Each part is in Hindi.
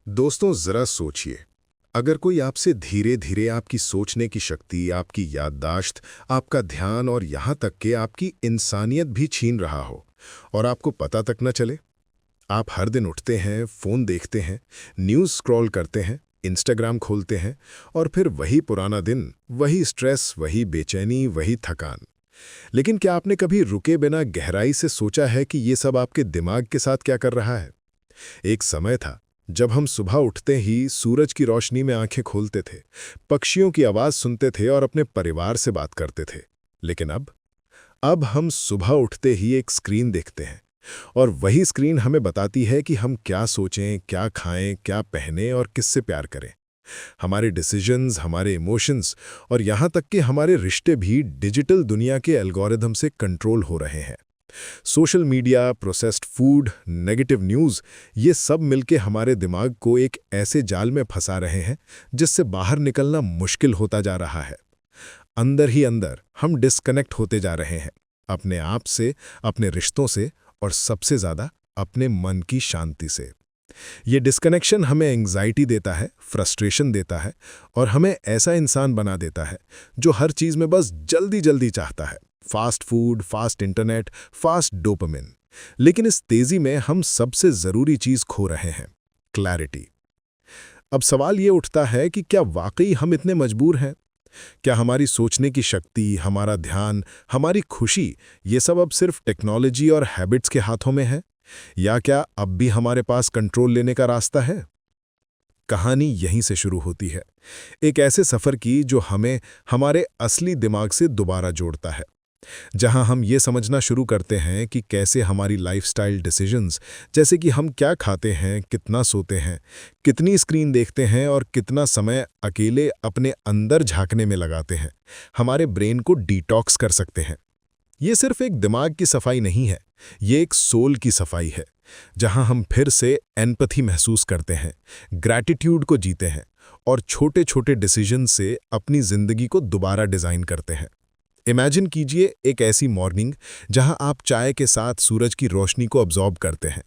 दोस्तों जरा सोचिए, अगर कोई आपसे धीरे धीरे आपकी सोचने की शक्ति, आपकी याददाश्त, आपका ध्यान और यहाँ तक कि आपकी इंसानियत भी छीन रहा हो और आपको पता तक न चले। आप हर दिन उठते हैं, फ़ोन देखते हैं, न्यूज़ स्क्रॉल करते हैं, इंस्टाग्राम खोलते हैं और फिर वही पुराना दिन, वही स्ट्रेस, वही बेचैनी, वही थकान। लेकिन क्या आपने कभी रुके बिना गहराई से सोचा है कि ये सब आपके दिमाग के साथ क्या कर रहा है? एक समय था जब हम सुबह उठते ही सूरज की रोशनी में आंखें खोलते थे, पक्षियों की आवाज सुनते थे और अपने परिवार से बात करते थे। लेकिन अब हम सुबह उठते ही एक स्क्रीन देखते हैं और वही स्क्रीन हमें बताती है कि हम क्या सोचें, क्या खाएं, क्या पहनें और किससे प्यार करें। हमारे डिसीजंस, हमारे इमोशंस और यहाँ तक कि हमारे रिश्ते भी डिजिटल दुनिया के एल्गोरिदम से कंट्रोल हो रहे हैं। Social media, processed food, negative news, ये सब मिलके हमारे दिमाग को एक ऐसे जाल में फंसा रहे हैं जिससे बाहर निकलना मुश्किल होता जा रहा है। अंदर ही अंदर हम डिस्कनेक्ट होते जा रहे हैं, अपने आप से, अपने रिश्तों से और सबसे ज़्यादा अपने मन की शांति से। ये डिस्कनेक्शन हमें एंग्जाइटी देता है, फ्रस्ट्रेशन देता है और हमें ऐसा इंसान बना देता है जो हर चीज़ में बस जल्दी जल्दी चाहता है। Fast food, fast internet, fast dopamine. लेकिन इस तेज़ी में हम सबसे ज़रूरी चीज़ खो रहे हैं, क्लैरिटी। अब सवाल ये उठता है कि क्या वाकई हम इतने मजबूर हैं? क्या हमारी सोचने की शक्ति, हमारा ध्यान, हमारी खुशी, ये सब अब सिर्फ टेक्नोलॉजी और हैबिट्स के हाथों में है? या क्या अब भी हमारे पास कंट्रोल लेने का रास्ता है? कहानी यहीं से शुरू होती है, एक ऐसे सफ़र की जो हमें हमारे असली दिमाग से दोबारा जोड़ता है, जहां हम ये समझना शुरू करते हैं कि कैसे हमारी लाइफस्टाइल डिसीजंस, जैसे कि हम क्या खाते हैं, कितना सोते हैं, कितनी स्क्रीन देखते हैं और कितना समय अकेले अपने अंदर झांकने में लगाते हैं, हमारे ब्रेन को डिटॉक्स कर सकते हैं। ये सिर्फ एक दिमाग की सफाई नहीं है, ये एक सोल की सफाई है, जहां हम फिर से एम्पैथी महसूस करते हैं, ग्रैटिट्यूड को जीते हैं और छोटे छोटे डिसीजन से अपनी जिंदगी को दोबारा डिजाइन करते हैं। इमेजिन कीजिए एक ऐसी मॉर्निंग जहां आप चाय के साथ सूरज की रोशनी को ऑब्जॉर्व करते हैं,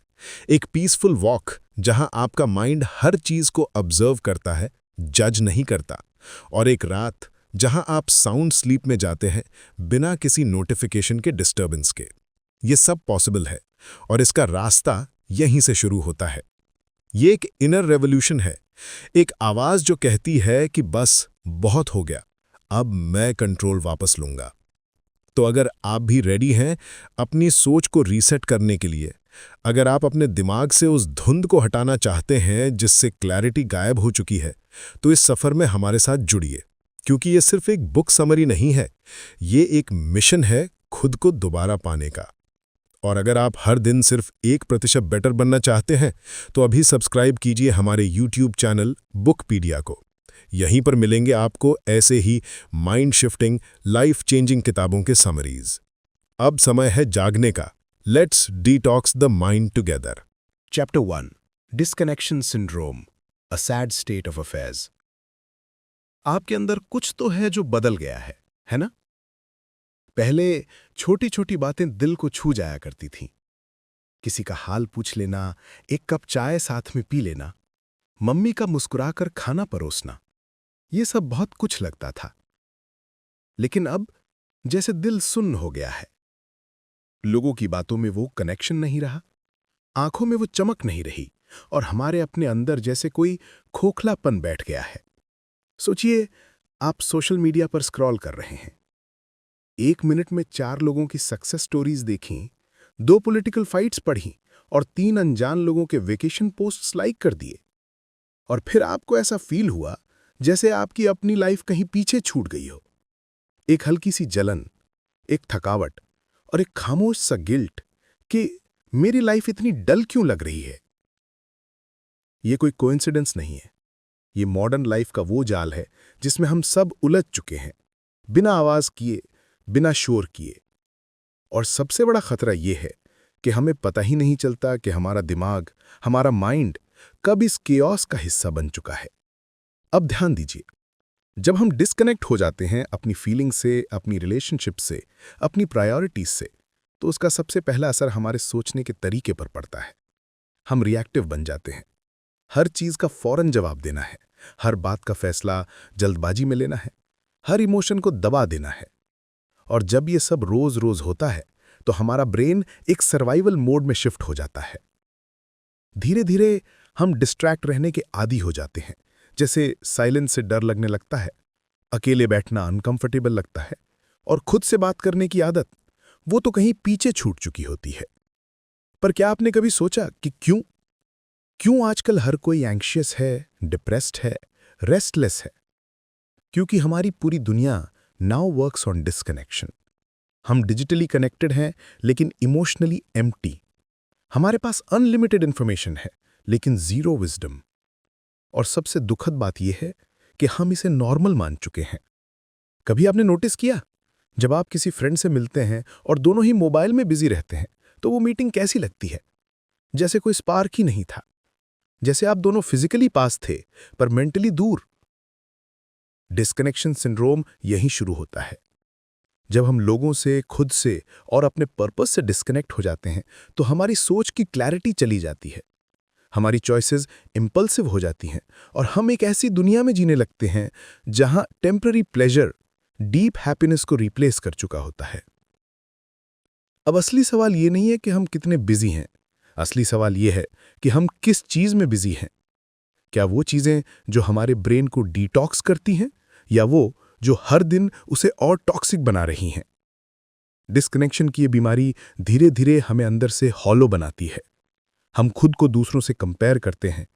एक पीसफुल वॉक जहां आपका माइंड हर चीज को ऑब्जर्व करता है, जज नहीं करता, और एक रात जहां आप साउंड स्लीप में जाते हैं बिना किसी नोटिफिकेशन के डिस्टर्बेंस के। ये सब पॉसिबल है और इसका रास्ता यहीं से शुरू होता है। ये एक इनर रेवोल्यूशन है, एक आवाज जो कहती है कि बस बहुत हो गया, अब मैं कंट्रोल वापस लूंगा। तो अगर आप भी रेडी हैं अपनी सोच को रीसेट करने के लिए, अगर आप अपने दिमाग से उस धुंध को हटाना चाहते हैं जिससे क्लैरिटी गायब हो चुकी है, तो इस सफर में हमारे साथ जुड़िए, क्योंकि ये सिर्फ एक बुक समरी नहीं है, ये एक मिशन है खुद को दोबारा पाने का। और अगर आप हर दिन सिर्फ 1% बेटर बनना चाहते हैं, तो अभी सब्सक्राइब कीजिए हमारे यूट्यूब चैनल बुकपीडिया को। यहीं पर मिलेंगे आपको ऐसे ही माइंड शिफ्टिंग, लाइफ चेंजिंग किताबों के समरीज। अब समय है जागने का। Let's detox the mind together. Chapter 1, disconnection syndrome, a sad state of affairs. आपके अंदर कुछ तो है जो बदल गया है ना? पहले छोटी छोटी बातें दिल को छू जाया करती थीं। किसी का हाल पूछ लेना, एक कप चाय साथ में पी लेना, मम्मी का मुस्कुराकर खाना परोसना, ये सब बहुत कुछ लगता था। लेकिन अब जैसे दिल सुन्न हो गया है। लोगों की बातों में वो कनेक्शन नहीं रहा, आंखों में वो चमक नहीं रही और हमारे अपने अंदर जैसे कोई खोखलापन बैठ गया है। सोचिए, आप सोशल मीडिया पर स्क्रॉल कर रहे हैं। 1 मिनट में 4 लोगों की सक्सेस स्टोरीज देखी, 2 पॉलिटिकल फाइट्स पढ़ी और 3 अनजान लोगों के वेकेशन पोस्ट्स लाइक कर दिए। और फिर आपको ऐसा फील हुआ जैसे आपकी अपनी लाइफ कहीं पीछे छूट गई हो। एक हल्की सी जलन, एक थकावट और एक खामोश सा गिल्ट कि मेरी लाइफ इतनी डल क्यों लग रही है। ये कोई कोइंसिडेंस नहीं है, ये मॉडर्न लाइफ का वो जाल है जिसमें हम सब उलझ चुके हैं, बिना आवाज किए, बिना शोर किए। और सबसे बड़ा खतरा यह है कि हमें पता ही नहीं चलता कि हमारा दिमाग, हमारा माइंड कब इस केओस का हिस्सा बन चुका है। अब ध्यान दीजिए, जब हम डिस्कनेक्ट हो जाते हैं अपनी फीलिंग से, अपनी रिलेशनशिप से, अपनी प्रायोरिटीज से, तो उसका सबसे पहला असर हमारे सोचने के तरीके पर पड़ता है। हम रिएक्टिव बन जाते हैं। हर चीज का फौरन जवाब देना है, हर बात का फैसला जल्दबाजी में लेना है, हर इमोशन को दबा देना है। और जब ये सब रोज रोज होता है तो हमारा ब्रेन एक सर्वाइवल मोड में शिफ्ट हो जाता है। धीरे धीरे हम डिस्ट्रैक्ट रहने के आदी हो जाते हैं। जैसे साइलेंस से डर लगने लगता है, अकेले बैठना अनकंफर्टेबल लगता है, और खुद से बात करने की आदत वो तो कहीं पीछे छूट चुकी होती है। पर क्या आपने कभी सोचा कि क्यों आजकल हर कोई एंग्शियस है, डिप्रेस्ड है, रेस्टलेस है? क्योंकि हमारी पूरी दुनिया नाउ वर्क्स ऑन डिस्कनेक्शन। हम डिजिटली कनेक्टेड हैं लेकिन इमोशनली एम्प्टी। हमारे पास अनलिमिटेड इंफॉर्मेशन है लेकिन जीरो विजडम। और सबसे दुखद बात यह है कि हम इसे नॉर्मल मान चुके हैं। कभी आपने नोटिस किया, जब आप किसी फ्रेंड से मिलते हैं और दोनों ही मोबाइल में बिजी रहते हैं तो वो मीटिंग कैसी लगती है? जैसे कोई स्पार्क ही नहीं था, जैसे आप दोनों फिजिकली पास थे पर मेंटली दूर। डिस्कनेक्शन सिंड्रोम यहीं शुरू होता है। जब हम लोगों से, खुद से और अपने पर्पस से डिस्कनेक्ट हो जाते हैं तो हमारी सोच की क्लैरिटी चली जाती है, हमारी चॉइसेस इंपल्सिव हो जाती हैं और हम एक ऐसी दुनिया में जीने लगते हैं जहां टेम्पररी प्लेजर डीप हैप्पीनेस को रिप्लेस कर चुका होता है। अब असली सवाल ये नहीं है कि हम कितने बिजी हैं, असली सवाल ये है कि हम किस चीज में बिजी हैं। क्या वो चीजें जो हमारे ब्रेन को डिटॉक्स करती हैं, या वो जो हर दिन उसे और टॉक्सिक बना रही हैं? डिस्कनेक्शन की ये बीमारी धीरे धीरे हमें अंदर से हॉलो बनाती है। हम खुद को दूसरों से कंपेयर करते हैं,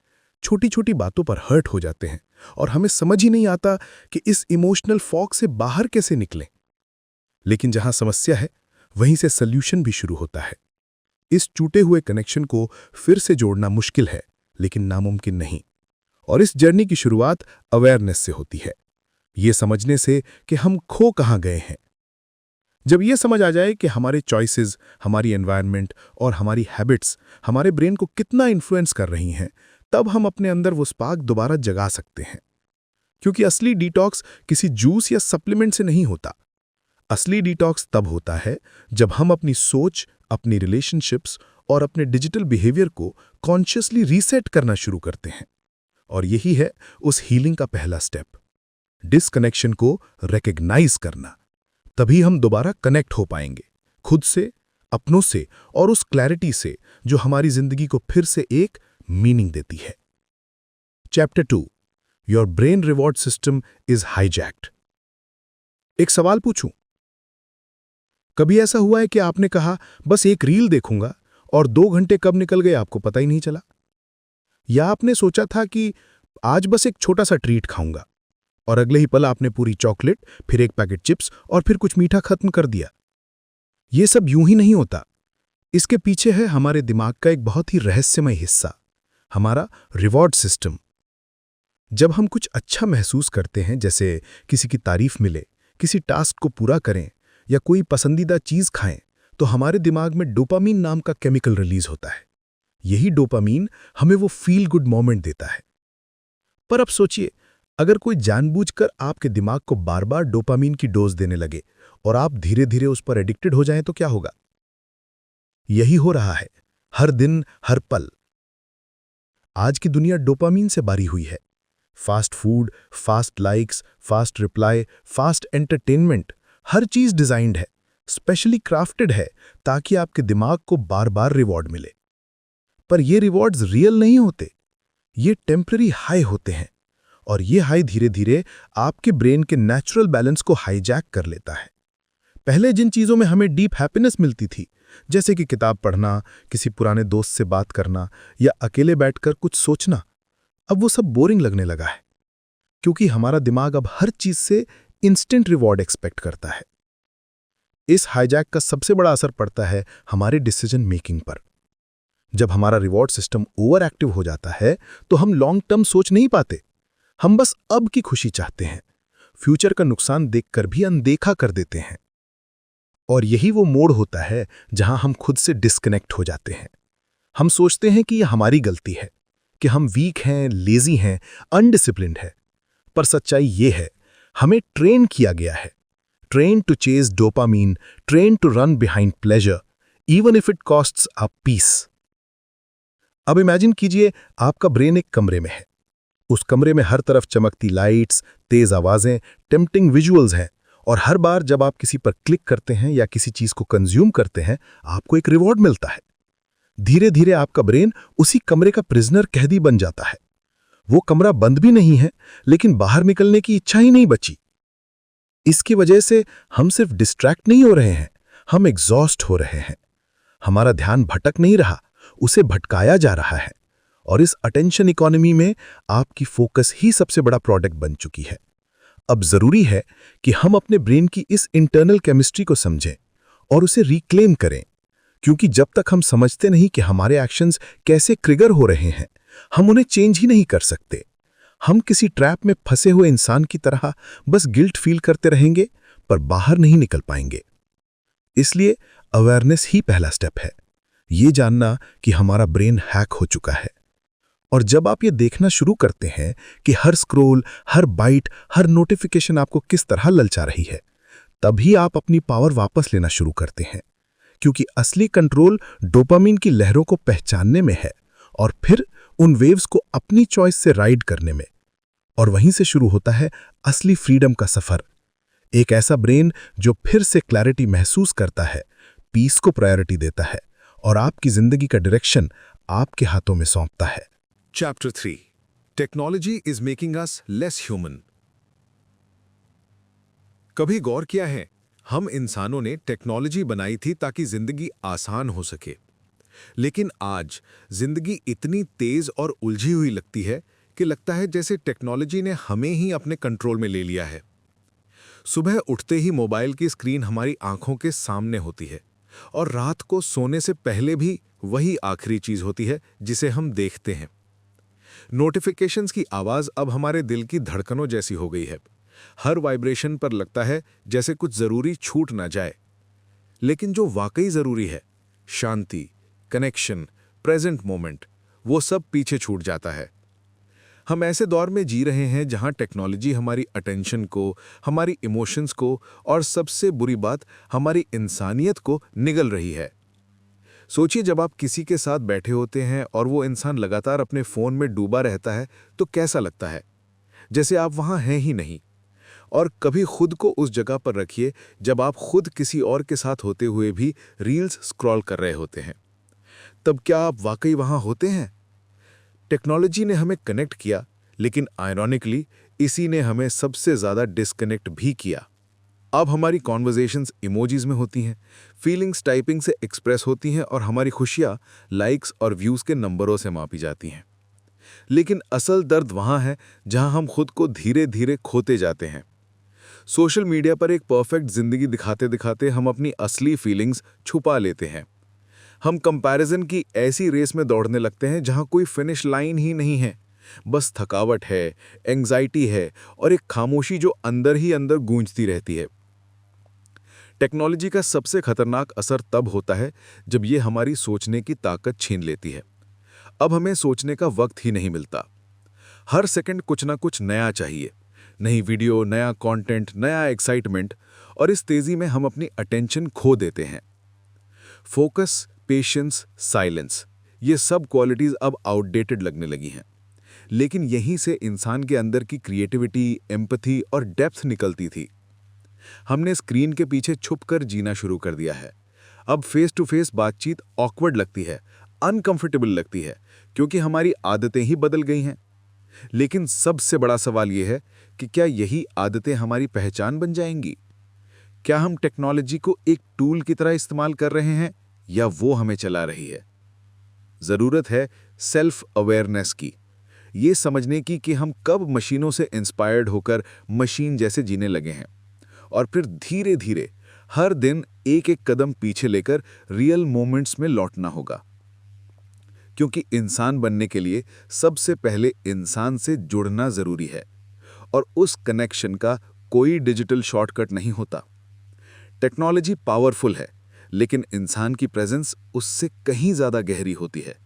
छोटी छोटी बातों पर हर्ट हो जाते हैं और हमें समझ ही नहीं आता कि इस इमोशनल फॉग से बाहर कैसे निकलें। लेकिन जहां समस्या है वहीं से सल्यूशन भी शुरू होता है। इस टूटे हुए कनेक्शन को फिर से जोड़ना मुश्किल है लेकिन नामुमकिन नहीं। और इस जर्नी की शुरुआत अवेयरनेस से होती है, ये समझने से कि हम खो कहां गए हैं। जब ये समझ आ जाए कि हमारे चॉइसेस, हमारी एनवायरनमेंट और हमारी हैबिट्स हमारे ब्रेन को कितना इन्फ्लुएंस कर रही हैं, तब हम अपने अंदर वो स्पार्क दोबारा जगा सकते हैं। क्योंकि असली डिटॉक्स किसी जूस या सप्लीमेंट से नहीं होता। असली डिटॉक्स तब होता है जब हम अपनी सोच, अपनी रिलेशनशिप्स और अपने डिजिटल बिहेवियर को कॉन्शियसली रीसेट करना शुरू करते हैं। और यही है उस हीलिंग का पहला स्टेप, डिस्कनेक्शन को रिकॉग्नाइज करना। तभी हम दोबारा कनेक्ट हो पाएंगे, खुद से, अपनों से और उस क्लैरिटी से जो हमारी जिंदगी को फिर से एक मीनिंग देती है। Chapter 2, your brain reward system is hijacked. एक सवाल पूछूं, कभी ऐसा हुआ है कि आपने कहा बस एक रील देखूंगा और 2 घंटे कब निकल गए आपको पता ही नहीं चला? या आपने सोचा था कि आज बस एक छोटा सा ट्रीट खाऊंगा और अगले ही पल आपने पूरी चॉकलेट, फिर एक पैकेट चिप्स और फिर कुछ मीठा खत्म कर दिया? ये सब यूं ही नहीं होता। इसके पीछे है हमारे दिमाग का एक बहुत ही रहस्यमय हिस्सा, हमारा रिवॉर्ड सिस्टम। जब हम कुछ अच्छा महसूस करते हैं, जैसे किसी की तारीफ मिले, किसी टास्क को पूरा करें या कोई पसंदीदा चीज खाएं, तो हमारे दिमाग में डोपामीन नाम का केमिकल रिलीज होता है। यही डोपामीन हमें वो फील गुड मोमेंट देता है। पर अब सोचिए, अगर कोई जानबूझकर आपके दिमाग को बार बार डोपामीन की डोज देने लगे और आप धीरे धीरे उस पर एडिक्टेड हो जाएं तो क्या होगा? यही हो रहा है, हर दिन, हर पल। आज की दुनिया डोपामीन से भरी हुई है। Fast food, fast likes, fast reply, fast entertainment, हर चीज डिजाइंड है, स्पेशली क्राफ्टेड है ताकि आपके दिमाग को बार बार रिवॉर्ड मिले। पर ये रिवॉर्ड्स रियल नहीं होते, ये टेम्पररी हाई होते हैं और ये हाई धीरे धीरे आपके ब्रेन के नेचुरल बैलेंस को हाईजैक कर लेता है। पहले जिन चीजों में हमें डीप हैप्पीनेस मिलती थी, जैसे कि किताब पढ़ना, किसी पुराने दोस्त से बात करना या अकेले बैठकर कुछ सोचना, अब वो सब बोरिंग लगने लगा है। क्योंकि हमारा दिमाग अब हर चीज से इंस्टेंट रिवॉर्ड एक्सपेक्ट करता है। इस हाईजैक का सबसे बड़ा असर पड़ता है हमारे डिसीजन मेकिंग पर। जब हमारा रिवॉर्ड सिस्टम ओवर एक्टिव हो जाता है तो हम लॉन्ग टर्म सोच नहीं पाते। हम बस अब की खुशी चाहते हैं, फ्यूचर का नुकसान देखकर भी अनदेखा कर देते हैं। और यही वो मोड़ होता है जहां हम खुद से डिस्कनेक्ट हो जाते हैं। हम सोचते हैं कि यह हमारी गलती है, कि हम वीक हैं, लेजी हैं, अनडिसिप्लिन्ड है। पर सच्चाई ये है, हमें ट्रेन किया गया है, train to chase dopamine, train to run behind pleasure, even if it costs a peace. अब इमेजिन कीजिए आपका ब्रेन एक कमरे में है। उस कमरे में हर तरफ चमकती लाइट्स, तेज आवाजें, टेम्पटिंग विजुअल्स हैं और हर बार जब आप किसी पर क्लिक करते हैं या किसी चीज को कंज्यूम करते हैं, आपको एक रिवॉर्ड मिलता है। धीरे धीरे आपका ब्रेन उसी कमरे का प्रिजनर कैदी बन जाता है। वो कमरा बंद भी नहीं है, लेकिन बाहर निकलने की इच्छा ही नहीं बची। इसकी वजह से हम सिर्फ डिस्ट्रैक्ट नहीं हो रहे हैं, हम एग्जॉस्ट हो रहे हैं। हमारा ध्यान भटक नहीं रहा, उसे भटकाया जा रहा है। और इस अटेंशन इकोनॉमी में आपकी फोकस ही सबसे बड़ा प्रोडक्ट बन चुकी है। अब जरूरी है कि हम अपने ब्रेन की इस इंटरनल केमिस्ट्री को समझें और उसे रिक्लेम करें, क्योंकि जब तक हम समझते नहीं कि हमारे एक्शंस कैसे ट्रिगर हो रहे हैं, हम उन्हें चेंज ही नहीं कर सकते। हम किसी ट्रैप में फंसे हुए इंसान की तरह बस गिल्ट फील करते रहेंगे, पर बाहर नहीं निकल पाएंगे। इसलिए अवेयरनेस ही पहला स्टेप है, ये जानना कि हमारा ब्रेन हैक हो चुका है। और जब आप ये देखना शुरू करते हैं कि हर स्क्रॉल, हर बाइट, हर नोटिफिकेशन आपको किस तरह ललचा रही है, तभी आप अपनी पावर वापस लेना शुरू करते हैं। क्योंकि असली कंट्रोल डोपामिन की लहरों को पहचानने में है और फिर उन वेव्स को अपनी चॉइस से राइड करने में। और वहीं से शुरू होता है असली फ्रीडम का सफर। एक ऐसा ब्रेन जो फिर से क्लैरिटी महसूस करता है, पीस को प्रायोरिटी देता है और आपकी जिंदगी का डायरेक्शन आपके हाथों में सौंपता है। Chapter 3. Technology is making us less human. कभी गौर किया है, हम इंसानों ने टेक्नोलॉजी बनाई थी ताकि जिंदगी आसान हो सके। लेकिन आज जिंदगी इतनी तेज और उलझी हुई लगती है कि लगता है जैसे टेक्नोलॉजी ने हमें ही अपने कंट्रोल में ले लिया है। सुबह उठते ही मोबाइल की स्क्रीन हमारी आंखों के सामने होती है और रात को सोने से पहले भी वही आखिरी चीज होती है जिसे हम देखते हैं। नोटिफिकेशंस की आवाज अब हमारे दिल की धड़कनों जैसी हो गई है। हर वाइब्रेशन पर लगता है जैसे कुछ जरूरी छूट ना जाए। लेकिन जो वाकई जरूरी है, शांति, कनेक्शन, प्रेजेंट मोमेंट, वो सब पीछे छूट जाता है। हम ऐसे दौर में जी रहे हैं जहां टेक्नोलॉजी हमारी अटेंशन को, हमारी इमोशंस को और सबसे बुरी बात हमारी इंसानियत को निगल रही है। सोचिए, जब आप किसी के साथ बैठे होते हैं और वो इंसान लगातार अपने फोन में डूबा रहता है तो कैसा लगता है? जैसे आप वहां हैं ही नहीं। और कभी खुद को उस जगह पर रखिए जब आप खुद किसी और के साथ होते हुए भी रील्स स्क्रॉल कर रहे होते हैं। तब क्या आप वाकई वहां होते हैं? टेक्नोलॉजी ने हमें कनेक्ट किया, लेकिन आयरॉनिकली इसी ने हमें सबसे ज्यादा डिस्कनेक्ट भी किया। अब हमारी कॉन्वर्जेशंस इमोजीज में होती हैं, फीलिंग्स टाइपिंग से एक्सप्रेस होती हैं और हमारी खुशियां लाइक्स और व्यूज के नंबरों से मापी जाती हैं। लेकिन असल दर्द वहां है जहां हम खुद को धीरे धीरे खोते जाते हैं। सोशल मीडिया पर एक परफेक्ट जिंदगी दिखाते दिखाते हम अपनी असली फीलिंग्स छुपा लेते हैं। हम कंपैरिजन की ऐसी रेस में दौड़ने लगते हैं जहां कोई फिनिश लाइन ही नहीं है। बस थकावट है, एंग्जाइटी है और एक खामोशी जो अंदर ही अंदर गूंजती रहती है। टेक्नोलॉजी का सबसे खतरनाक असर तब होता है जब ये हमारी सोचने की ताकत छीन लेती है। अब हमें सोचने का वक्त ही नहीं मिलता। हर सेकंड कुछ ना कुछ नया चाहिए, नई वीडियो, नया कंटेंट, नया एक्साइटमेंट, और इस तेजी में हम अपनी अटेंशन खो देते हैं। फोकस, पेशेंस, साइलेंस, ये सब क्वालिटीज अब आउटडेटेड लगने लगी हैं। लेकिन यहीं से इंसान के अंदर की क्रिएटिविटी, एम्पैथी और डेप्थ निकलती थी। हमने स्क्रीन के पीछे छुपकर जीना शुरू कर दिया है। अब फेस टू फेस बातचीत ऑकवर्ड लगती है, अनकंफर्टेबल लगती है, क्योंकि हमारी आदतें ही बदल गई हैं। लेकिन सबसे बड़ा सवाल यह है कि क्या यही आदतें हमारी पहचान बन जाएंगी? क्या हम टेक्नोलॉजी को एक टूल की तरह इस्तेमाल कर रहे हैं या वो हमें चला रही है? जरूरत है सेल्फ अवेयरनेस की, ये समझने की कि हम कब मशीनों से इंस्पायर्ड होकर मशीन जैसे जीने लगे हैं, और फिर धीरे धीरे हर दिन एक एक कदम पीछे लेकर रियल मोमेंट्स में लौटना होगा। क्योंकि इंसान बनने के लिए सबसे पहले इंसान से जुड़ना जरूरी है, और उस कनेक्शन का कोई डिजिटल शॉर्टकट नहीं होता। टेक्नोलॉजी पावरफुल है, लेकिन इंसान की प्रेजेंस उससे कहीं ज्यादा गहरी होती है।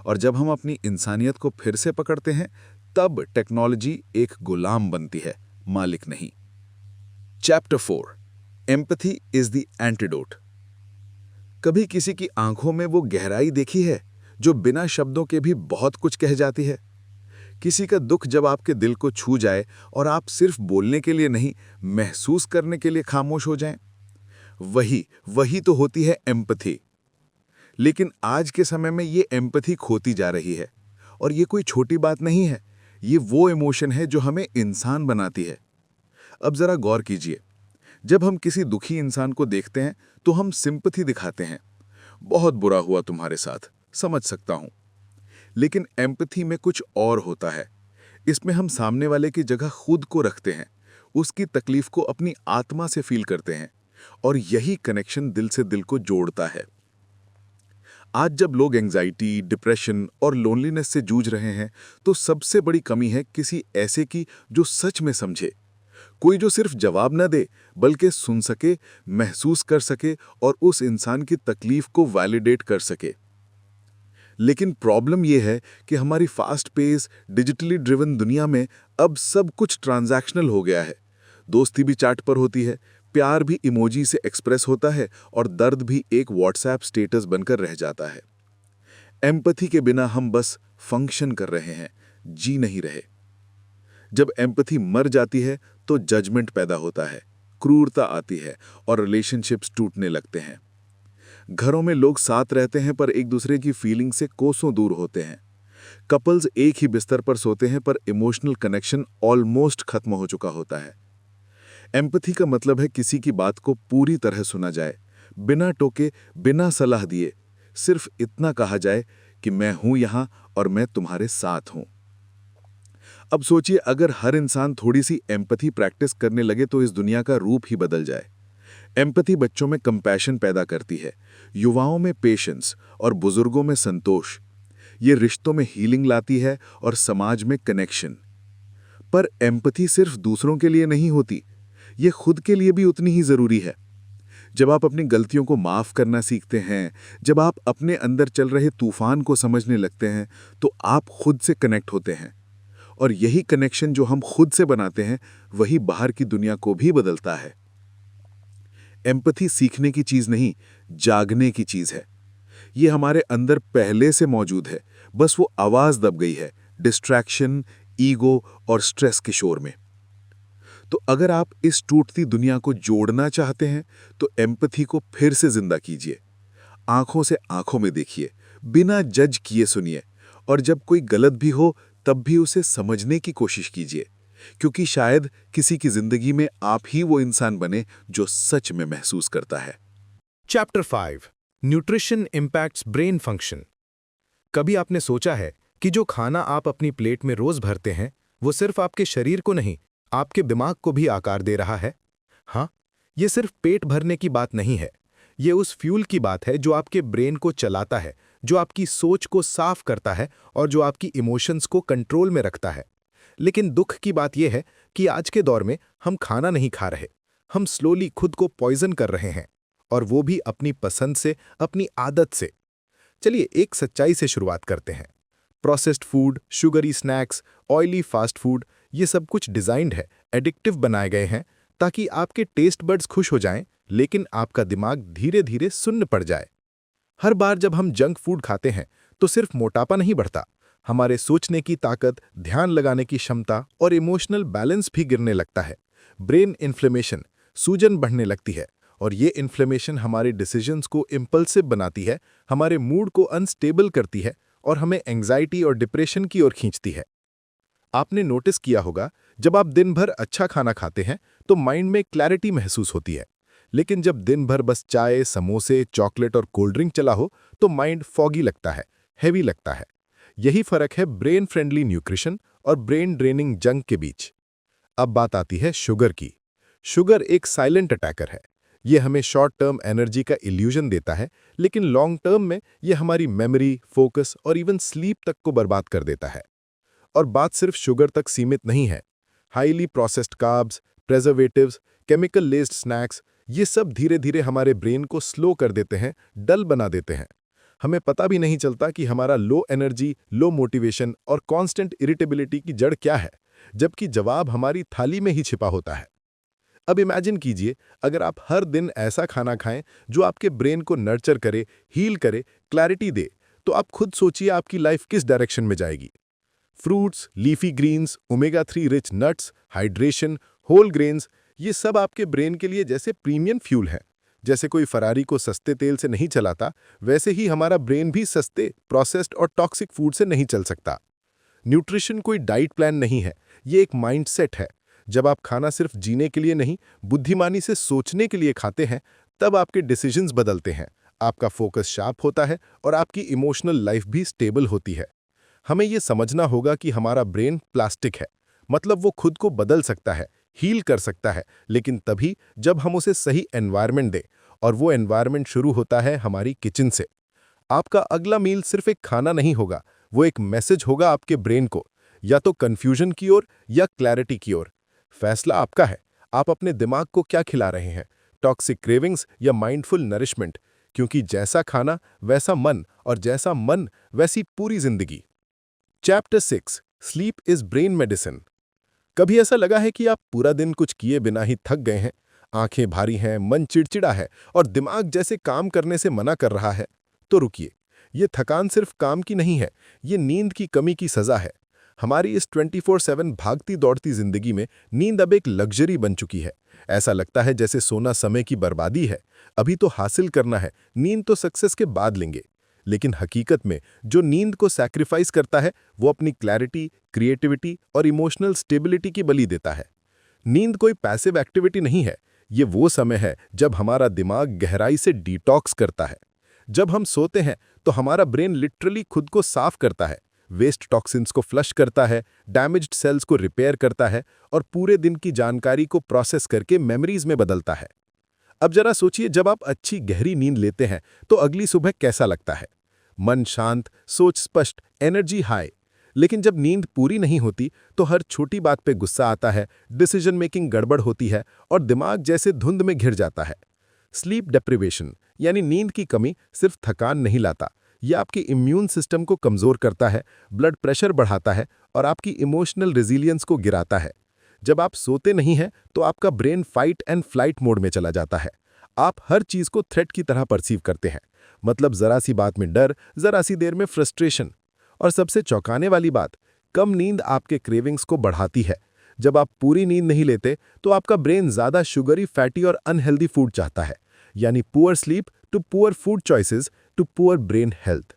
और जब हम अपनी इंसानियत को फिर से पकड़ते हैं, तब टेक्नोलॉजी एक गुलाम बनती है, मालिक नहीं। Chapter 4, empathy is the antidote. कभी किसी की आंखों में वो गहराई देखी है जो बिना शब्दों के भी बहुत कुछ कह जाती है। किसी का दुख जब आपके दिल को छू जाए और आप सिर्फ बोलने के लिए नहीं, महसूस करने के लिए खामोश हो जाएं, वही वही तो होती है एम्पैथी। लेकिन आज के समय में ये एम्पैथी खोती जा रही है, और ये कोई छोटी बात नहीं है। ये वो इमोशन है जो हमें इंसान बनाती है। अब जरा गौर कीजिए, जब हम किसी दुखी इंसान को देखते हैं तो हम सिंपैथी दिखाते हैं, बहुत बुरा हुआ तुम्हारे साथ, समझ सकता हूं। लेकिन एम्पैथी में कुछ और होता है। इसमें हम सामने वाले की जगह खुद को रखते हैं, उसकी तकलीफ को अपनी आत्मा से फील करते हैं, और यही कनेक्शन दिल से दिल को जोड़ता है। आज जब लोग एंजाइटी, डिप्रेशन और लोनलीनेस से जूझ रहे हैं, तो सबसे बड़ी कमी है किसी ऐसे की जो सच में समझे। कोई जो सिर्फ जवाब न दे, बल्कि सुन सके, महसूस कर सके और उस इंसान की तकलीफ को वैलिडेट कर सके। लेकिन प्रॉब्लम यह है कि हमारी फास्ट पेस, डिजिटली ड्रिवन दुनिया में अब सब कुछ ट्रांजैक्शनल हो गया है। दोस्ती भी चैट पर होती है, प्यार भी इमोजी से एक्सप्रेस होता है, और दर्द भी एक व्हाट्सएप स्टेटस बनकर रह जाता है। एम्पैथी के बिना हम बस फंक्शन कर रहे हैं, जी नहीं रहे। जब एम्पैथी मर जाती है तो जजमेंट पैदा होता है, क्रूरता आती है और रिलेशनशिप्स टूटने लगते हैं। घरों में लोग साथ रहते हैं पर एक दूसरे की फीलिंग से कोसों दूर होते हैं। कपल्स एक ही बिस्तर पर सोते हैं पर इमोशनल कनेक्शन ऑलमोस्ट खत्म हो चुका होता है। एम्पैथी का मतलब है किसी की बात को पूरी तरह सुना जाए, बिना टोके, बिना सलाह दिए। सिर्फ इतना कहा जाए कि मैं हूं यहां और मैं तुम्हारे साथ हूं। अब सोचिए, अगर हर इंसान थोड़ी सी एम्पैथी प्रैक्टिस करने लगे तो इस दुनिया का रूप ही बदल जाए। एम्पैथी बच्चों में कंपैशन पैदा करती है, युवाओं में पेशेंस और बुजुर्गों में संतोष। ये रिश्तों में हीलिंग लाती है और समाज में कनेक्शन। पर एम्पैथी सिर्फ दूसरों के लिए नहीं होती, ये खुद के लिए भी उतनी ही जरूरी है। जब आप अपनी गलतियों को माफ करना सीखते हैं, जब आप अपने अंदर चल रहे तूफान को समझने लगते हैं, तो आप खुद से कनेक्ट होते हैं। और यही कनेक्शन जो हम खुद से बनाते हैं, वही बाहर की दुनिया को भी बदलता है। एम्पैथी सीखने की चीज नहीं, जागने की चीज है। ये हमारे अंदर पहले से मौजूद है, बस वो आवाज दब गई है डिस्ट्रैक्शन, ईगो और स्ट्रेस के शोर में। तो अगर आप इस टूटती दुनिया को जोड़ना चाहते हैं, तो एम्पैथी को फिर से जिंदा कीजिए। आंखों से आंखों में देखिए, बिना जज किए सुनिए, और जब कोई गलत भी हो तब भी उसे समझने की कोशिश कीजिए, क्योंकि शायद किसी की जिंदगी में आप ही वो इंसान बने जो सच में महसूस करता है। Chapter 5 nutrition impacts brain function. कभी आपने सोचा है कि जो खाना आप अपनी प्लेट में रोज भरते हैं, वो सिर्फ आपके शरीर को नहीं, आपके दिमाग को भी आकार दे रहा है? हाँ, ये सिर्फ पेट भरने की बात नहीं है। ये उस फ्यूल की बात है जो आपके ब्रेन को चलाता है, जो आपकी सोच को साफ करता है और जो आपकी इमोशंस को कंट्रोल में रखता है। लेकिन दुख की बात यह है कि आज के दौर में हम खाना नहीं खा रहे, हम स्लोली खुद को पॉइजन कर रहे हैं, और वो भी अपनी पसंद से, अपनी आदत से। चलिए एक सच्चाई से शुरुआत करते हैं। Processed food, sugary snacks, oily fast food, ये सब कुछ डिजाइंड है, एडिक्टिव बनाए गए हैं ताकि आपके टेस्ट बड्स खुश हो जाएं, लेकिन आपका दिमाग धीरे धीरे सुन्न पड़ जाए। हर बार जब हम जंक फूड खाते हैं तो सिर्फ मोटापा नहीं बढ़ता, हमारे सोचने की ताकत, ध्यान लगाने की क्षमता और इमोशनल बैलेंस भी गिरने लगता है। ब्रेन इन्फ्लेमेशन, सूजन बढ़ने लगती है, और ये इन्फ्लेमेशन हमारे डिसीजंस को इम्पल्सिव बनाती है, हमारे मूड को अनस्टेबल करती है और हमें एंग्जाइटी और डिप्रेशन की ओर खींचती है। आपने नोटिस किया होगा, जब आप दिन भर अच्छा खाना खाते हैं तो माइंड में क्लैरिटी महसूस होती है, लेकिन जब दिन भर बस चाय, समोसे, चॉकलेट और कोल्ड ड्रिंक चला हो तो माइंड फॉगी लगता है, हैवी लगता है। यही फर्क है ब्रेन फ्रेंडली न्यूट्रिशन और ब्रेन ड्रेनिंग जंक के बीच। अब बात आती है शुगर की। शुगर एक साइलेंट अटैकर है। ये हमें शॉर्ट टर्म एनर्जी का इल्यूजन देता है, लेकिन लॉन्ग टर्म में ये हमारी मेमोरी, फोकस और इवन स्लीप तक को बर्बाद कर देता है। और बात सिर्फ शुगर तक सीमित नहीं है। Highly processed carbs, preservatives, chemical लेस्ड snacks, ये सब धीरे धीरे हमारे ब्रेन को स्लो कर देते हैं, डल बना देते हैं। हमें पता भी नहीं चलता कि हमारा लो एनर्जी, लो मोटिवेशन और कांस्टेंट इरिटेबिलिटी की जड़ क्या है, जबकि जवाब हमारी थाली में ही छिपा होता है। अब इमेजिन कीजिए, अगर आप हर दिन ऐसा खाना खाएं जो आपके ब्रेन को नर्चर करे, हील करे, क्लैरिटी दे, तो आप खुद सोचिए आपकी लाइफ किस डायरेक्शन में जाएगी। Fruits, leafy greens, omega 3 rich nuts, hydration, whole grains, ये सब आपके ब्रेन के लिए जैसे प्रीमियम फ्यूल है। जैसे कोई फरारी को सस्ते तेल से नहीं चलाता, वैसे ही हमारा ब्रेन भी सस्ते, प्रोसेस्ड और टॉक्सिक फूड से नहीं चल सकता। न्यूट्रिशन कोई डाइट प्लान नहीं है, ये एक माइंडसेट है। जब आप खाना सिर्फ जीने के लिए नहीं, बुद्धिमानी से सोचने के लिए खाते हैं, तब आपके डिसीजंस बदलते हैं, आपका फोकस शार्प होता है और आपकी इमोशनल लाइफ भी स्टेबल होती है। हमें ये समझना होगा कि हमारा ब्रेन प्लास्टिक है, मतलब वो खुद को बदल सकता है, हील कर सकता है, लेकिन तभी जब हम उसे सही एनवायरनमेंट दें, और वो एनवायरनमेंट शुरू होता है हमारी किचन से। आपका अगला मील सिर्फ एक खाना नहीं होगा, वो एक मैसेज होगा आपके ब्रेन को, या तो कंफ्यूजन की ओर या क्लैरिटी की ओर। फैसला आपका है, आप अपने दिमाग को क्या खिला रहे हैं, टॉक्सिक क्रेविंग्स या माइंडफुल नरिशमेंट, क्योंकि जैसा खाना वैसा मन, और जैसा मन वैसी पूरी जिंदगी। Chapter 6, sleep is brain medicine. कभी ऐसा लगा है कि आप पूरा दिन कुछ किए बिना ही थक गए हैं, आंखें भारी हैं, मन चिड़चिड़ा है और दिमाग जैसे काम करने से मना कर रहा है? तो रुकिए, ये थकान सिर्फ काम की नहीं है, ये नींद की कमी की सजा है। हमारी इस 24/7 भागती दौड़ती जिंदगी में नींद अब एक लग्जरी बन चुकी है। ऐसा लगता है जैसे सोना समय की बर्बादी है, अभी तो हासिल करना है, नींद तो सक्सेस के बाद लेंगे। लेकिन हकीकत में जो नींद को सैक्रिफाइस करता है, वो अपनी क्लैरिटी, क्रिएटिविटी और इमोशनल स्टेबिलिटी की बलि देता है। नींद कोई पैसिव एक्टिविटी नहीं है, ये वो समय है जब हमारा दिमाग गहराई से डिटॉक्स करता है। जब हम सोते हैं तो हमारा ब्रेन लिटरली खुद को साफ करता है, वेस्ट टॉक्सिन्स को फ्लश करता है, डैमेज्ड सेल्स को रिपेयर करता है और पूरे दिन की जानकारी को प्रोसेस करके मेमोरीज में बदलता है। अब जरा सोचिए, जब आप अच्छी गहरी नींद लेते हैं तो अगली सुबह कैसा लगता है? मन शांत, सोच स्पष्ट, एनर्जी हाई। लेकिन जब नींद पूरी नहीं होती तो हर छोटी बात पे गुस्सा आता है, डिसीजन मेकिंग गड़बड़ होती है और दिमाग जैसे धुंध में घिर जाता है। स्लीप डेप्रिवेशन यानी नींद की कमी सिर्फ थकान नहीं लाता, यह आपके इम्यून सिस्टम को कमजोर करता है, ब्लड प्रेशर बढ़ाता है और आपकी इमोशनल रेजिलियंस को गिराता है। जब आप सोते नहीं हैं तो आपका brain fight and flight mode में चला जाता है। आप हर चीज को थ्रेट की तरह परसीव करते हैं, मतलब जरा सी बात में डर, जरा सी देर में फ्रस्ट्रेशन। और सबसे चौंकाने वाली बात, कम नींद आपके क्रेविंग्स को बढ़ाती है। जब आप पूरी नींद नहीं लेते तो आपका ब्रेन ज्यादा शुगरी, फैटी और अनहेल्दी फूड चाहता है, यानी poor sleep to poor food choices to poor brain health.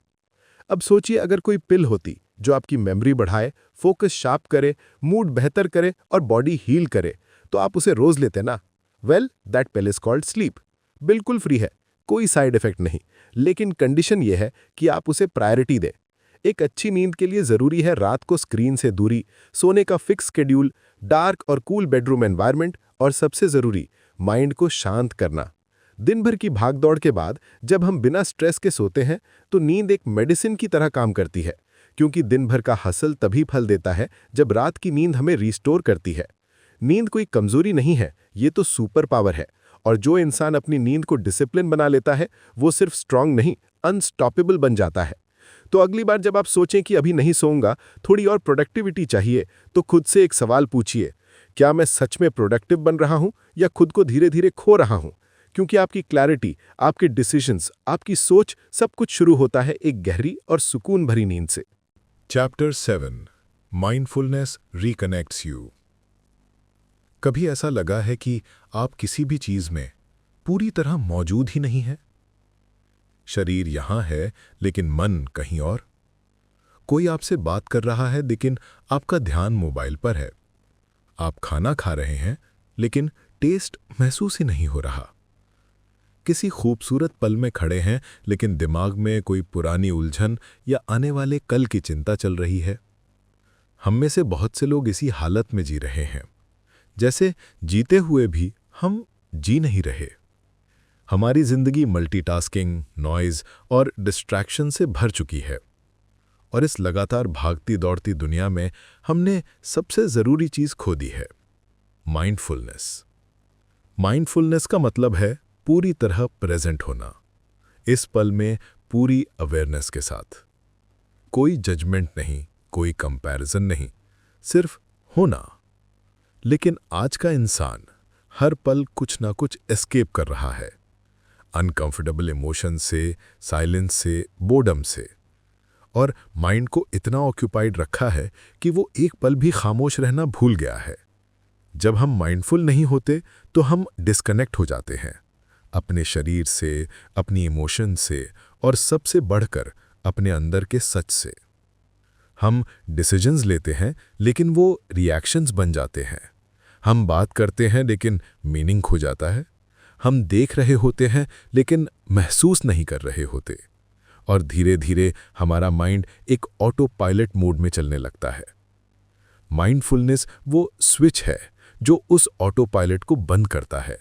अब सोचिए, अगर कोई पिल होती जो आपकी मेमोरी बढ़ाए, फोकस शार्प करे, मूड बेहतर करे और बॉडी हील करे, तो आप उसे रोज लेते ना? Well, that pill is called sleep. बिल्कुल फ्री है, कोई साइड इफेक्ट नहीं, लेकिन कंडीशन यह है कि आप उसे प्रायोरिटी दें। एक अच्छी नींद के लिए जरूरी है रात को स्क्रीन से दूरी, सोने का फिक्स शेड्यूल, डार्क और कूल बेडरूम एनवायरनमेंट और सबसे जरूरी, माइंड को शांत करना। दिन भर की भागदौड़ के बाद जब हम बिना स्ट्रेस के सोते हैं तो नींद एक मेडिसिन की तरह काम करती है, क्योंकि दिन भर का हसल तभी फल देता है जब रात की नींद हमें रिस्टोर करती है। नींद कोई कमजोरी नहीं है, ये तो सुपर पावर है। और जो इंसान अपनी नींद को डिसिप्लिन बना लेता है, वो सिर्फ स्ट्रांग नहीं, अनस्टॉपेबल बन जाता है। तो अगली बार जब आप सोचें कि अभी नहीं सोऊंगा, थोड़ी और प्रोडक्टिविटी चाहिए, तो खुद से एक सवाल पूछिए, क्या मैं सच में प्रोडक्टिव बन रहा हूं या खुद को धीरे धीरे खो रहा हूं? क्योंकि आपकी क्लैरिटी, आपके डिसीजंस, आपकी सोच, सब कुछ शुरू होता है एक गहरी और सुकून भरी नींद से। Chapter 7, mindfulness reconnects you. कभी ऐसा लगा है कि आप किसी भी चीज में पूरी तरह मौजूद ही नहीं है? शरीर यहां है लेकिन मन कहीं और। कोई आपसे बात कर रहा है लेकिन आपका ध्यान मोबाइल पर है। आप खाना खा रहे हैं लेकिन टेस्ट महसूस ही नहीं हो रहा। किसी खूबसूरत पल में खड़े हैं लेकिन दिमाग में कोई पुरानी उलझन या आने वाले कल की चिंता चल रही है। हम में से बहुत से लोग इसी हालत में जी रहे हैं, जैसे जीते हुए भी हम जी नहीं रहे। हमारी जिंदगी मल्टीटास्किंग, नॉइज और डिस्ट्रैक्शन से भर चुकी है, और इस लगातार भागती दौड़ती दुनिया में हमने सबसे जरूरी चीज खो दी है, माइंडफुलनेस। माइंडफुलनेस का मतलब है पूरी तरह प्रेजेंट होना, इस पल में पूरी अवेयरनेस के साथ। कोई जजमेंट नहीं, कोई कंपैरिजन नहीं, सिर्फ होना। लेकिन आज का इंसान हर पल कुछ ना कुछ एस्केप कर रहा है, अनकंफर्टेबल इमोशन से, साइलेंस से, बोर्डम से। और माइंड को इतना ऑक्यूपाइड रखा है कि वो एक पल भी खामोश रहना भूल गया है। जब हम माइंडफुल नहीं होते तो हम डिस्कनेक्ट हो जाते हैं अपने शरीर से, अपनी इमोशन से और सबसे बढ़कर अपने अंदर के सच से। हम डिसीजंस लेते हैं लेकिन वो रिएक्शंस बन जाते हैं। हम बात करते हैं लेकिन मीनिंग खो जाता है। हम देख रहे होते हैं लेकिन महसूस नहीं कर रहे होते। और धीरे धीरे हमारा माइंड एक ऑटो पायलट मोड में चलने लगता है। माइंडफुलनेस वो स्विच है जो उस ऑटो पायलट को बंद करता है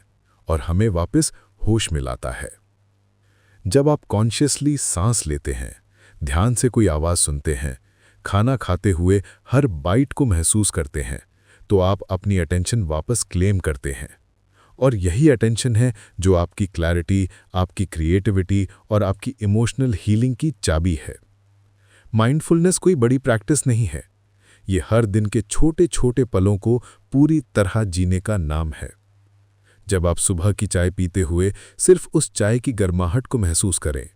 और हमें वापस होश में लाता है। जब आप कॉन्शियसली सांस लेते हैं, ध्यान से कोई आवाज़ सुनते हैं, खाना खाते हुए हर बाइट को महसूस करते हैं, तो आप अपनी अटेंशन वापस क्लेम करते हैं। और यही अटेंशन है जो आपकी क्लैरिटी, आपकी क्रिएटिविटी और आपकी इमोशनल हीलिंग की चाबी है। माइंडफुलनेस कोई बड़ी प्रैक्टिस नहीं है, ये हर दिन के छोटे छोटे पलों को पूरी तरह जीने का नाम है। जब आप सुबह की चाय पीते हुए सिर्फ उस चाय की गर्माहट को महसूस करें,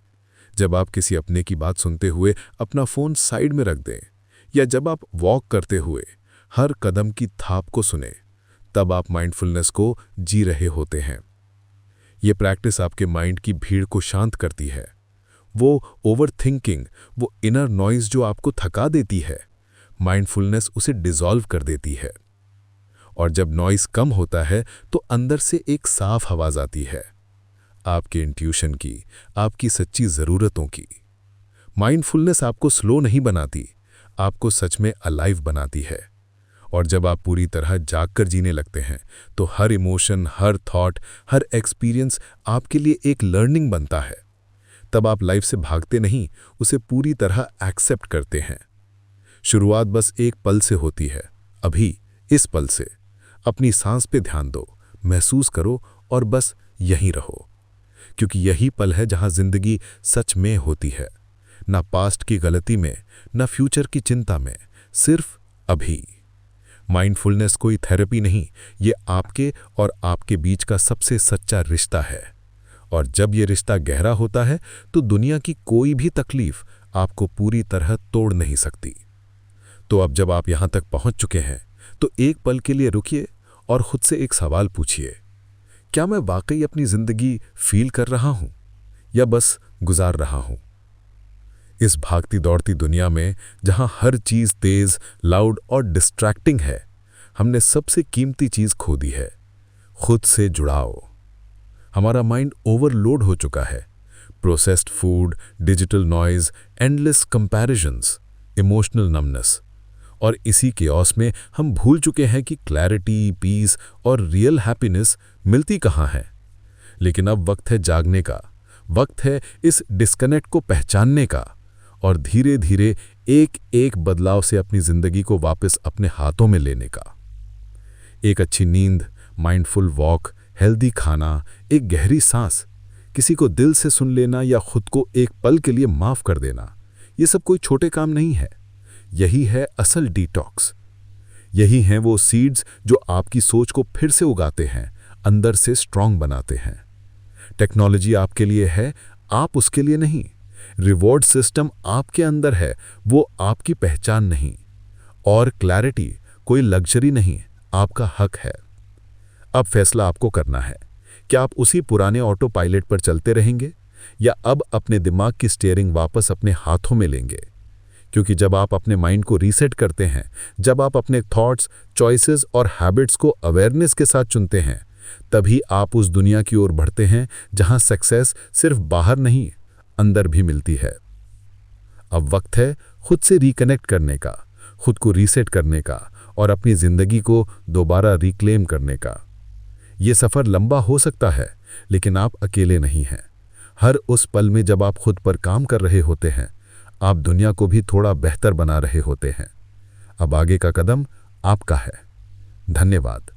जब आप किसी अपने की बात सुनते हुए अपना फ़ोन साइड में रख दें, या जब आप वॉक करते हुए हर कदम की थाप को सुने, तब आप माइंडफुलनेस को जी रहे होते हैं। ये प्रैक्टिस आपके माइंड की भीड़ को शांत करती है। वो ओवरथिंकिंग, वो इनर नॉइज़ जो आपको थका देती है, माइंडफुलनेस उसे डिसॉल्व कर देती है। और जब नॉइज़ कम होता है तो अंदर से एक साफ आवाज़ आती है, आपके इंट्यूशन की, आपकी सच्ची ज़रूरतों की। माइंडफुलनेस आपको स्लो नहीं बनाती, आपको सच में अलाइव बनाती है। और जब आप पूरी तरह जागकर जीने लगते हैं तो हर इमोशन, हर थॉट, हर एक्सपीरियंस आपके लिए एक लर्निंग बनता है। तब आप लाइफ से भागते नहीं, उसे पूरी तरह एक्सेप्ट करते हैं। शुरुआत बस एक पल से होती है, अभी इस पल से। अपनी सांस पे ध्यान दो, महसूस करो और बस यहीं रहो, क्योंकि यही पल है जहां जिंदगी सच में होती है। ना पास्ट की गलती में, ना फ्यूचर की चिंता में, सिर्फ अभी। माइंडफुलनेस कोई थेरेपी नहीं, ये आपके और आपके बीच का सबसे सच्चा रिश्ता है। और जब ये रिश्ता गहरा होता है तो दुनिया की कोई भी तकलीफ आपको पूरी तरह तोड़ नहीं सकती। तो अब जब आप यहां तक पहुंच चुके हैं तो एक पल के लिए रुकिए और खुद से एक सवाल पूछिए, क्या मैं वाकई अपनी जिंदगी फील कर रहा हूं या बस गुजार रहा हूं? इस भागती दौड़ती दुनिया में जहां हर चीज तेज, लाउड और डिस्ट्रैक्टिंग है, हमने सबसे कीमती चीज खो दी है, खुद से जुड़ाव। हमारा माइंड ओवरलोड हो चुका है। Processed food, digital noise, endless comparisons, emotional numbness. और इसी केओस में हम भूल चुके हैं कि क्लैरिटी, पीस और रियल हैप्पीनेस मिलती कहाँ है। लेकिन अब वक्त है जागने का, वक्त है इस डिस्कनेक्ट को पहचानने का और धीरे धीरे एक एक बदलाव से अपनी जिंदगी को वापस अपने हाथों में लेने का। एक अच्छी नींद, माइंडफुल वॉक, हेल्दी खाना, एक गहरी सांस, किसी को दिल से सुन लेना या खुद को एक पल के लिए माफ कर देना, ये सब कोई छोटे काम नहीं है। यही है असल डिटॉक्स। यही हैं वो सीड्स जो आपकी सोच को फिर से उगाते हैं, अंदर से स्ट्रांग बनाते हैं। टेक्नोलॉजी आपके लिए है, आप उसके लिए नहीं। रिवॉर्ड सिस्टम आपके अंदर है, वो आपकी पहचान नहीं। और क्लैरिटी कोई लग्जरी नहीं, आपका हक है। अब फैसला आपको करना है, क्या आप उसी पुराने ऑटो पायलट पर चलते रहेंगे या अब अपने दिमाग की स्टीयरिंग वापस अपने हाथों में लेंगे? क्योंकि जब आप अपने माइंड को रीसेट करते हैं, जब आप अपने थॉट्स, चॉइसेस और हैबिट्स को अवेयरनेस के साथ चुनते हैं, तभी आप उस दुनिया की ओर बढ़ते हैं जहां सक्सेस सिर्फ बाहर नहीं, अंदर भी मिलती है। अब वक्त है खुद से रिकनेक्ट करने का, खुद को रीसेट करने का और अपनी जिंदगी को दोबारा रिक्लेम करने का। ये सफ़र लंबा हो सकता है, लेकिन आप अकेले नहीं हैं। हर उस पल में जब आप खुद पर काम कर रहे होते हैं, आप दुनिया को भी थोड़ा बेहतर बना रहे होते हैं। अब आगे का कदम आपका है। धन्यवाद।